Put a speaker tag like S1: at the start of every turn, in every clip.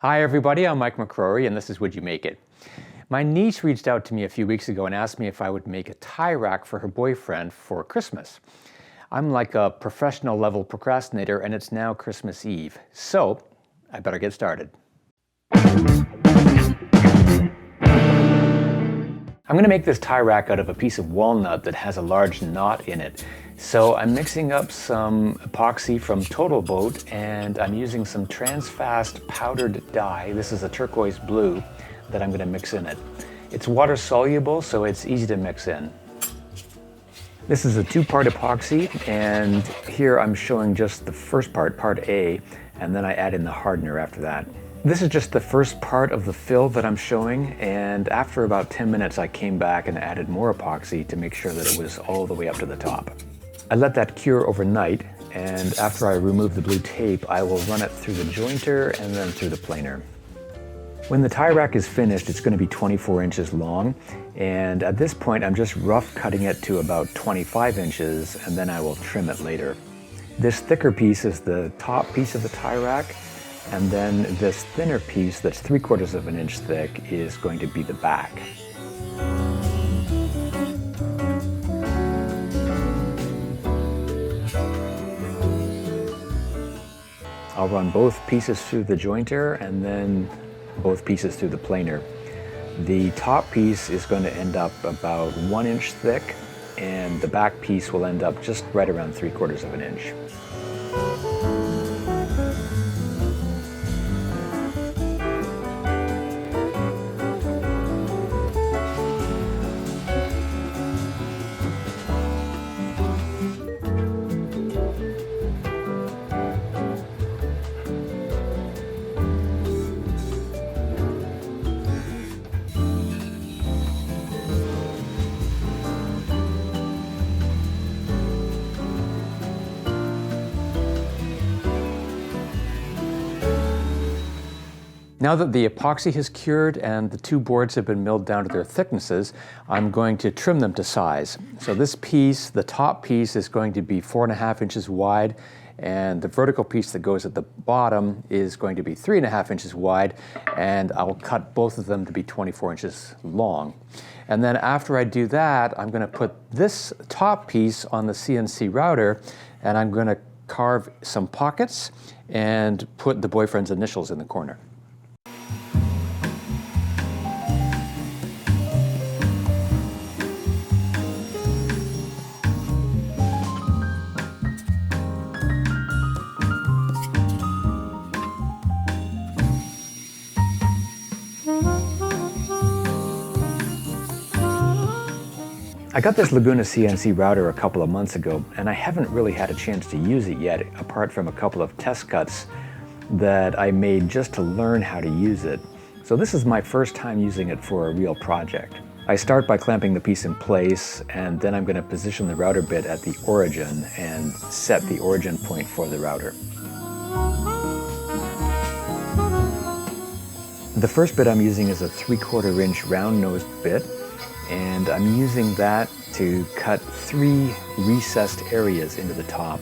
S1: Hi everybody, I'm Mike McCrory and this is Would You Make It? My niece reached out to me a few weeks ago and asked me if I would make a tie rack for her boyfriend for Christmas. I'm like a professional level procrastinator and it's now Christmas Eve, so I better get started. I'm going to make this tie rack out of a piece of walnut that has a large knot in it. So I'm mixing up some epoxy from Total Boat and I'm using some Transfast powdered dye. This is a turquoise blue that I'm going to mix in it. It's water soluble, so it's easy to mix in. This is a two-part epoxy, and here I'm showing just the first part, part A, and then I add in the hardener after that. This is just the first part of the fill that I'm showing, and after about 10 minutes I came back and added more epoxy to make sure that it was all the way up to the top. I let that cure overnight, and after I remove the blue tape, I will run it through the jointer and then through the planer. When the tie rack is finished, it's going to be 24 inches long, and at this point I'm just rough cutting it to about 25 inches, and then I will trim it later. This thicker piece is the top piece of the tie rack, and then this thinner piece that's 3/4 of an inch thick is going to be the back. I'll run both pieces through the jointer and then both pieces through the planer. The top piece is going to end up about 1 inch thick, and the back piece will end up just right around 3/4 of an inch. Now that the epoxy has cured and the two boards have been milled down to their thicknesses, I'm going to trim them to size. So this piece, the top piece, is going to be 4.5 inches wide, and the vertical piece that goes at the bottom is going to be 3.5 inches wide, and I'll cut both of them to be 24 inches long. And then after I do that, I'm going to put this top piece on the CNC router, and I'm going to carve some pockets and put the boyfriend's initials in the corner. I got this Laguna CNC router a couple of months ago, and I haven't really had a chance to use it yet, apart from a couple of test cuts that I made just to learn how to use it. So this is my first time using it for a real project. I start by clamping the piece in place, and then I'm going to position the router bit at the origin and set the origin point for the router. The first bit I'm using is a 3/4 inch round nosed bit, and I'm using that to cut 3 recessed areas into the top.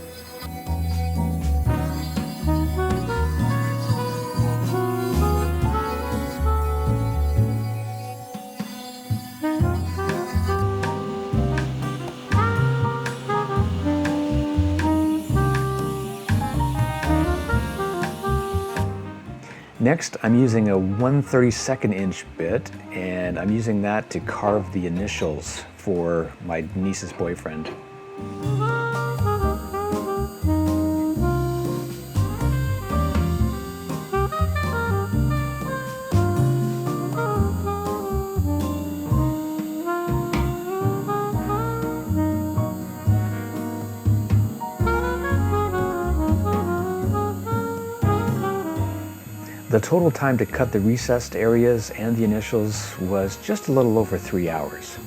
S1: Next, I'm using a 1/32 inch bit, and I'm using that to carve the initials for my niece's boyfriend. The total time to cut the recessed areas and the initials was just a little over 3 hours.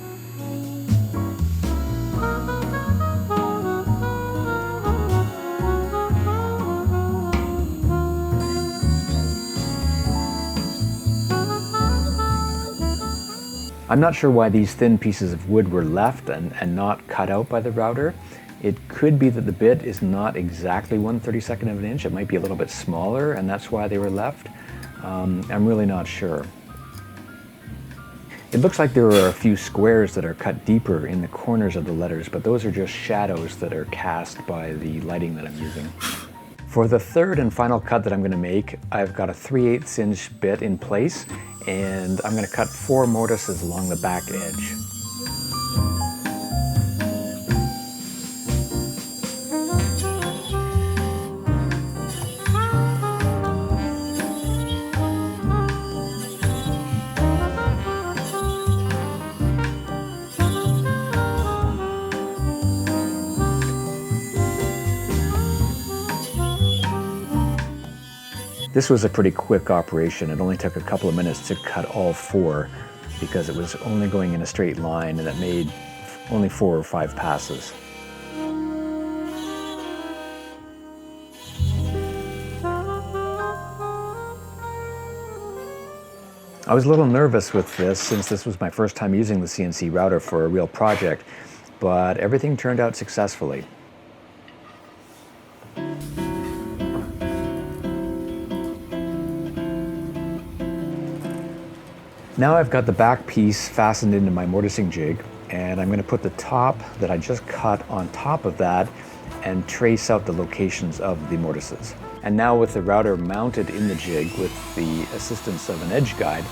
S1: I'm not sure why these thin pieces of wood were left and not cut out by the router. It could be that the bit is not exactly 1/32 of an inch. It might be a little bit smaller, and that's why they were left. I'm really not sure. It looks like there are a few squares that are cut deeper in the corners of the letters, but those are just shadows that are cast by the lighting that I'm using. For the third and final cut that I'm going to make, I've got a 3/8 inch bit in place, and I'm going to cut 4 mortises along the back edge. This was a pretty quick operation. It only took a couple of minutes to cut all 4 because it was only going in a straight line, and it made only 4 or 5 passes. I was a little nervous with this since this was my first time using the CNC router for a real project, but everything turned out successfully. Now I've got the back piece fastened into my mortising jig, and I'm going to put the top that I just cut on top of that and trace out the locations of the mortises. And now with the router mounted in the jig with the assistance of an edge guide,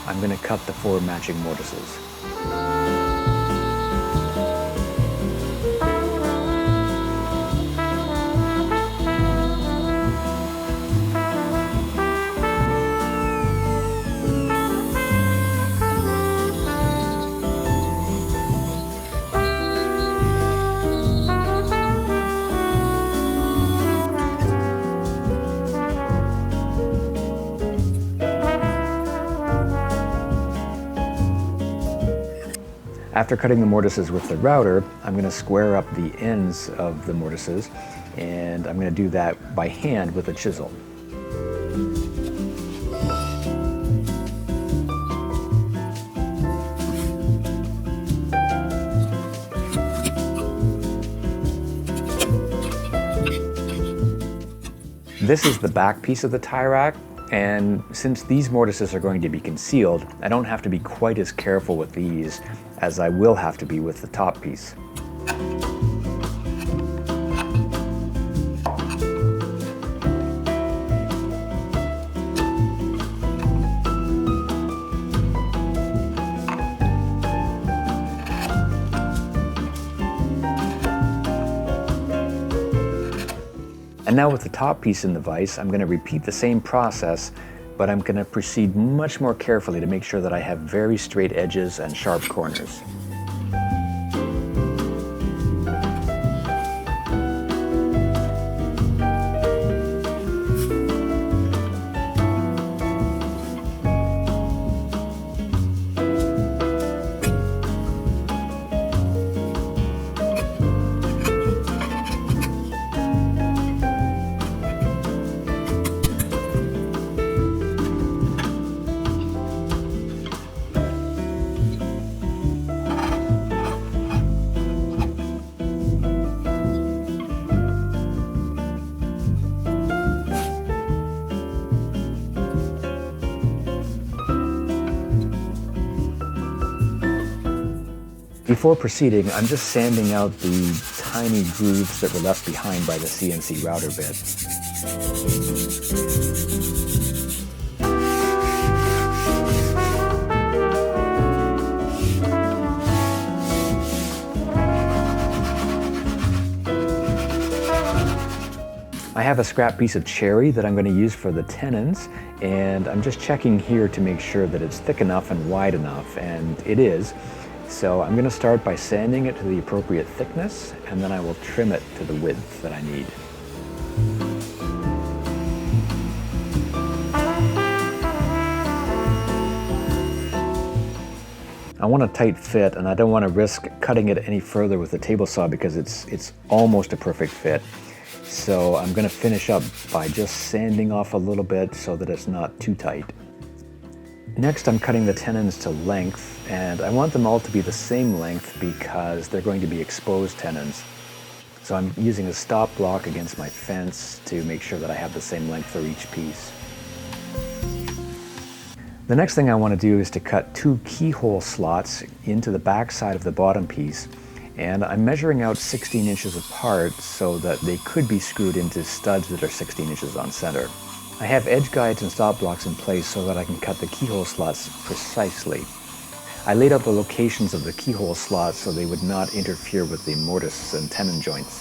S1: I'm going to cut the 4 matching mortises. After cutting the mortises with the router, I'm going to square up the ends of the mortises, and I'm going to do that by hand with a chisel. This is the back piece of the tie rack, and since these mortises are going to be concealed, I don't have to be quite as careful with these as I will have to be with the top piece. And now with the top piece in the vise, I'm going to repeat the same process, but I'm going to proceed much more carefully to make sure that I have very straight edges and sharp corners. Before proceeding, I'm just sanding out the tiny grooves that were left behind by the CNC router bit. I have a scrap piece of cherry that I'm going to use for the tenons, and I'm just checking here to make sure that it's thick enough and wide enough, and it is. So I'm going to start by sanding it to the appropriate thickness, and then I will trim it to the width that I need. I want a tight fit, and I don't want to risk cutting it any further with the table saw because it's almost a perfect fit. So I'm going to finish up by just sanding off a little bit so that it's not too tight. Next, I'm cutting the tenons to length, and I want them all to be the same length because they're going to be exposed tenons. So I'm using a stop block against my fence to make sure that I have the same length for each piece. The next thing I want to do is to cut 2 keyhole slots into the back side of the bottom piece, and I'm measuring out 16 inches apart so that they could be screwed into studs that are 16 inches on center. I have edge guides and stop blocks in place so that I can cut the keyhole slots precisely. I laid out the locations of the keyhole slots so they would not interfere with the mortise and tenon joints.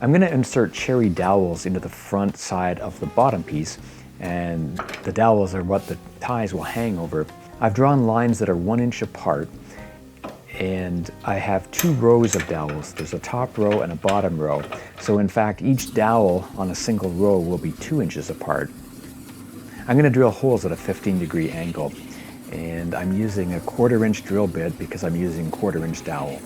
S1: I'm going to insert cherry dowels into the front side of the bottom piece, and the dowels are what the ties will hang over. I've drawn lines that are 1 inch apart, and I have 2 rows of dowels. There's a top row and a bottom row. So in fact, each dowel on a single row will be 2 inches apart. I'm going to drill holes at a 15-degree angle, and I'm using a 1/4 inch drill bit because I'm using 1/4 inch dowel.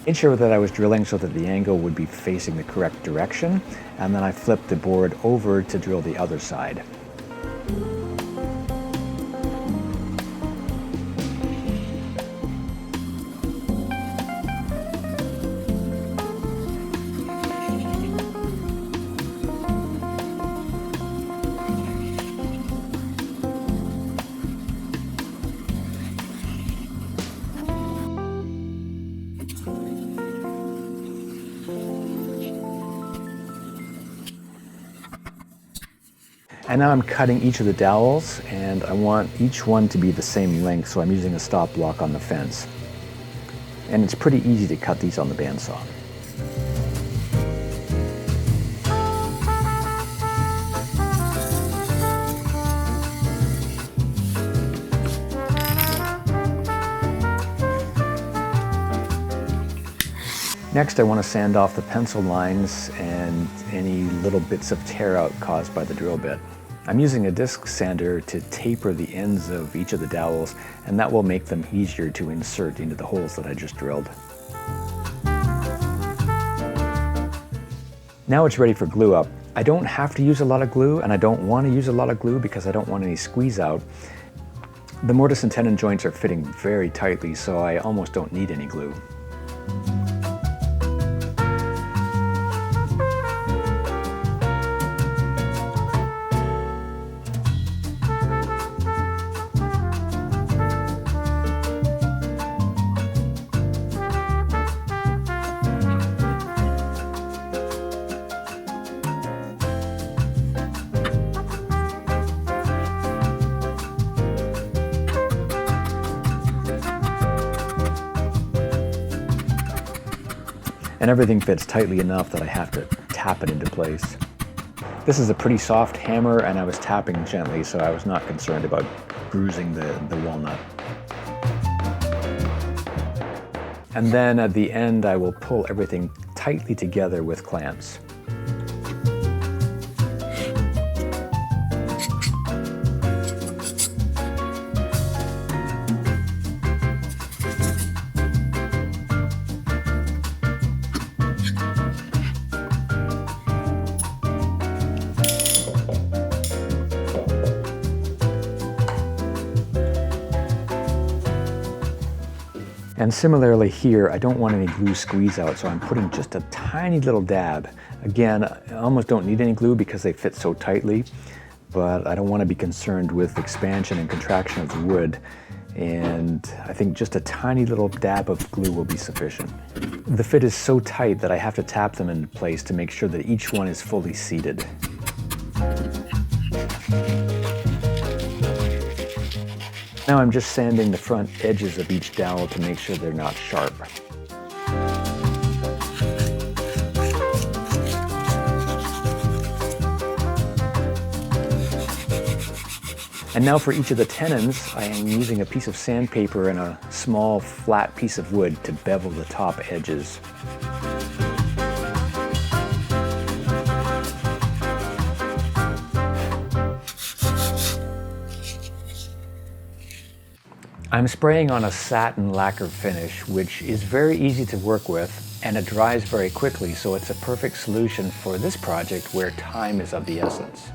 S1: I made sure that I was drilling so that the angle would be facing the correct direction, and then I flipped the board over to drill the other side. And now I'm cutting each of the dowels, and I want each one to be the same length, so I'm using a stop block on the fence. And it's pretty easy to cut these on the bandsaw. Next, I want to sand off the pencil lines and any little bits of tear out caused by the drill bit. I'm using a disc sander to taper the ends of each of the dowels, and that will make them easier to insert into the holes that I just drilled. Now it's ready for glue up. I don't have to use a lot of glue, and I don't want to use a lot of glue because I don't want any squeeze out. The mortise and tenon joints are fitting very tightly, so I almost don't need any glue. And everything fits tightly enough that I have to tap it into place. This is a pretty soft hammer, and I was tapping gently, so I was not concerned about bruising the walnut. And then at the end, I will pull everything tightly together with clamps. And similarly here, I don't want any glue squeeze out, so I'm putting just a tiny little dab. Again, I almost don't need any glue because they fit so tightly, but I don't want to be concerned with expansion and contraction of the wood, and I think just a tiny little dab of glue will be sufficient. The fit is so tight that I have to tap them into place to make sure that each one is fully seated. Now I'm just sanding the front edges of each dowel to make sure they're not sharp. And now for each of the tenons, I am using a piece of sandpaper and a small flat piece of wood to bevel the top edges. I'm spraying on a satin lacquer finish, which is very easy to work with. and it dries very quickly, so it's a perfect solution for this project where time is of the essence.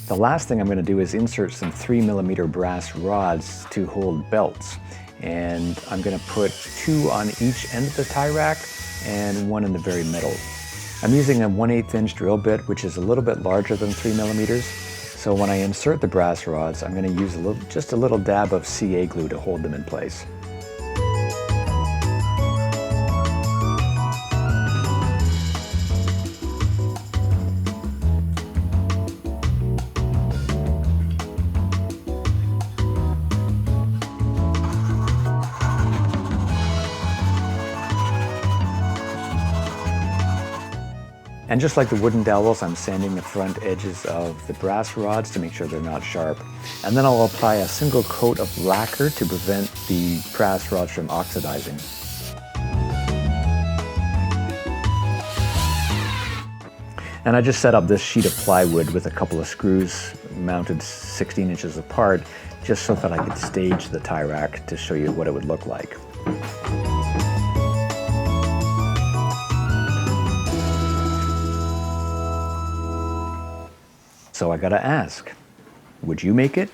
S1: The last thing I'm going to do is insert some 3mm brass rods to hold belts. And I'm going to put 2 on each end of the tie rack and 1 in the very middle. I'm using a 1/8 inch drill bit, which is a little bit larger than 3mm. So when I insert the brass rods, I'm going to use just a little dab of CA glue to hold them in place. And just like the wooden dowels, I'm sanding the front edges of the brass rods to make sure they're not sharp. And then I'll apply a single coat of lacquer to prevent the brass rods from oxidizing. And I just set up this sheet of plywood with a couple of screws mounted 16 inches apart, just so that I could stage the tie rack to show you what it would look like. So I gotta ask, would you make it?